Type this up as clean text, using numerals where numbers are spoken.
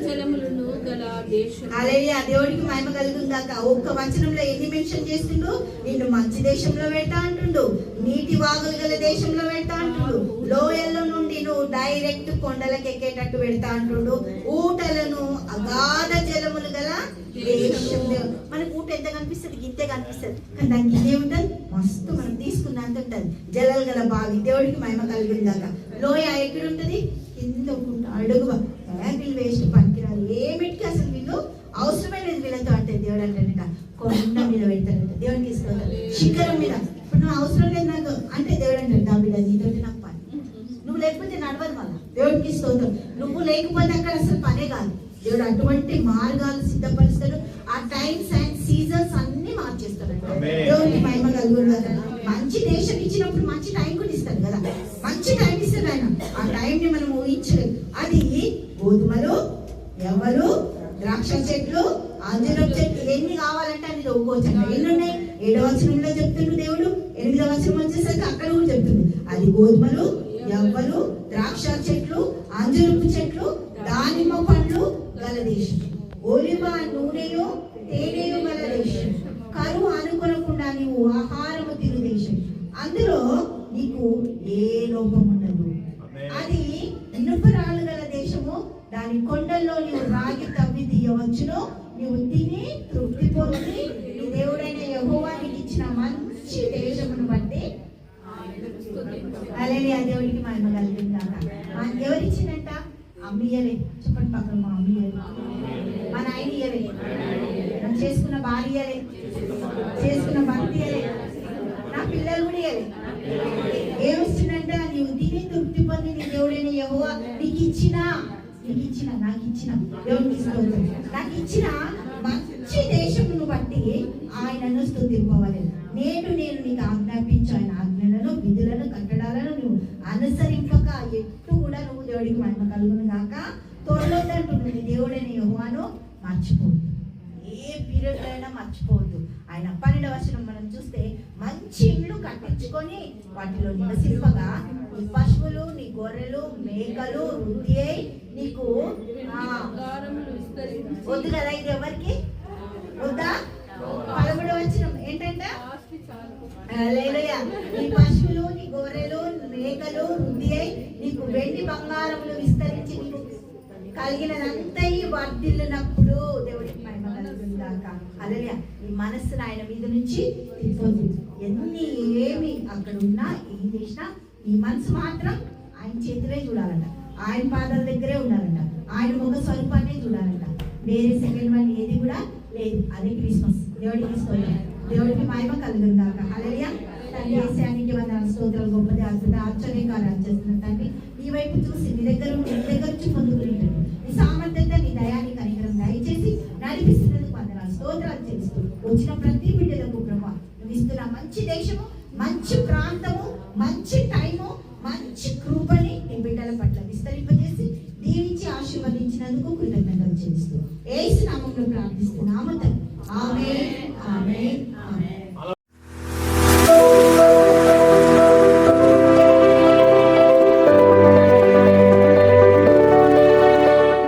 జలములను గల దేశం. హల్లెలూయా, దేవుడికి మహిమ కలుగుగాక. ఒక్క వచనంలో ఎన్ని మెన్షన్ చేస్తుండు? నిన్ను మంచి దేశంలో పెడతా అంటుండు, నీటి వాగులు గల దేశంలో పెడతా అంటుండు, లోయల్లో నుండి నువ్వు డైరెక్ట్ కొండలకు ఎక్కేటట్టు పెడతా అంటుండు, ఊటలను అగాధ జలములు గల దేశం. మనకు ఊట ఎంత కనిపిస్తుంది? గింతే కనిపిస్తుంది, కానీ దానికి ఇదే ఉంటుంది, మస్తు మనం తీసుకున్నంత ఉంటుంది. జలాలు గల బావి, దేవుడికి మహిమ కలుగుగాక. లోయ ఎక్కడ ఉంటుంది? కింద అడుగు. వీళ్ళు వేస్ట్ పనికిరారు, ఏమిటికి అసలు వీళ్ళు అవసరమైనది వీళ్ళతో అంటే దేవుడు అంటాడట, కొండ మీద పెడతాడంట. దేవుడికి ఇస్తాడు శిఖరం మీద. ఇప్పుడు నువ్వు అవసరం లేదు నాకు అంటే దేవుడు అంటాడు, దా బిడ్డ నీతో నాకు పని, నువ్వు లేకపోతే నడవదు. మళ్ళా దేవుడికి ఇస్తావు, నువ్వు లేకపోతే అక్కడ అసలు పనే కాదు. దేవుడు అటువంటి మార్గాలు సిద్ధపరుస్తాడు. ఆ టైమ్స్ అండ్ సీజన్స్ అన్ని మార్చేస్తాడు. దేవుడికి మహిమ కలుగుతుంది. మంచి దేశం ఇచ్చినప్పుడు మంచి టైం కూడా ఇస్తాడు కదా, మంచి టైం ఇస్తాడు ఆయన. ఆ టైం ని మనం ఊహించలేదు. అది గోధుమలు, ఎవరు, ద్రాక్ష చెట్లు, అంజూరపు చెట్లు, ఎన్ని కావాలంటే అన్ని తవ్వుకోవచ్చు. ఎన్ని ఉన్నాయి? 7వ వచనంలో చెప్తుండు దేవుడు. 8వ వచనం వచ్చేసరికి అక్కడ కూడా చెప్తుంది. అది గోధుమలు, ఎవ్వరు, ద్రాక్ష చెట్లు, అంజూరపు చెట్లు, దానిమ్మ పండ్లు గల దేశం, ఒలివ నూనెయు తేనెయు గల దేశం, కరువు అనుకొనకుండా నీవు ఆహారము తిను దేశం, అందులో నీకు ఏ లోపం ఉండదు. అది ఇనుపరాలు గల దేశము, దాని కొండల్లో నీవు రాగి తవ్వి తీయవచ్చును, నీవు తిని తృప్తి పొంది నీ దేవుడైన యెహోవా నీకు ఇచ్చిన మంచి దేశమును బట్టి హల్లెలూయా, దేవుడికి మహిమ కలుగుగాక. ఎవరిచ్చిందంట? అమ్మియలే. చెప్పండి పక్కన, మా అమ్మియలే, మా నాయన ఇయ్యలే, మనం చేసుకున్న భార్యలే, చేసుకున్న భర్తయలే, నా పిల్లలు కూడా ఇయ్యలే. ఏమిస్తుందంట? నీవు తిని తృప్తి పొంది నీ దేవుడైన యెహోవా నీకు ఇచ్చిన నాకు ఇచ్చిన దేవుడికి స్తోత్రం, నాకు ఇచ్చిన మంచి దేశమును బట్టి ఆయనను స్తుతింపవాలి. నేను నీకు ఆజ్ఞాపించు ఆయన ఆజ్ఞలను, విధులను, కట్టడాలను నువ్వు అనుసరింపక ఎట్టు కూడా నువ్వు దేవుడికి మహిమ కలుగును గాక. తోడొద్దంటుంది నీ దేవుడైన యెహోవాను మర్చిపోవద్దు. ఏ పీరియడ్ అయినా మర్చిపోవద్దు. ఆయన 12వ వచనం మనం చూస్తే, మంచి ఇళ్ళు కట్టించుకొని వాటిలో నివసింపగా నీ పశువులు, నీ గొర్రెలు, మేకలు వృద్ధి అయి నీకు వద్దు కదా. ఇది ఎవరికి వద్దా? 11వ వచనం ఏంటంటే, హల్లెలూయా, నీ పశువులు, నీ గొర్రెలు, మేకలు వృద్ధి అయి నీకు వెండి బంగారములు విస్తరించి నీకు కలిగినదంతా వర్ధిల్లినప్పుడు దేవుడికి మహిమ కలుగుగాక. హల్లెలూయా, నీ మనస్సును ఆయన మీద నుంచి తిప్పొద్దు. ఎన్ని ఏమి అక్కడ ఉన్నా, ఏం చేసినా నీ మనసు మాత్రం ఆయన చేతిలో చూడాలంట, ఆయన పాదాల దగ్గరే ఉండాలంట, ఆయన ముఖ స్వరూపాన్ని చూడాలంట. వేరే సెకండ్ వన్ ఏది కూడా లేదు. అదే క్రిస్మస్. దేవుడికి స్తోత్రం, దేవుడికి మహిమ కలుగుగాక. హల్లెలూయా. తండ్రి యేసయ్యానికి వందనాలు, స్తోత్రాలు. గొప్పది, అద్భుత, ఆశ్చర్యకార్యాలు చేస్తున్న తండ్రి, నీ వైపు చూసి నీ దగ్గర నుంచి పొందుకునేటట్టు నీ సామర్థ్యత, నీ దయాన్ని, కనికరం దయచేసి నడిపిస్తున్నందుకు వందనాలు, స్తోత్రాలు చేస్తూ వచ్చిన ప్రతి బిడ్డలకు ప్రభా నువ్వు ఇస్తున్న మంచి దేశము, మంచి ప్రాంతము, మంచి టైము, మంచి కృపని నీ బిడ్డల పట్ల విస్తరింపజేసి దీవించి ఆశీర్వదించినందుకు కృతజ్ఞతలు చేస్తూ యేసు నామములో ప్రార్థిస్తున్నాము తండ్రి. ఆమేన్, ఆమేన్, ఆమేన్.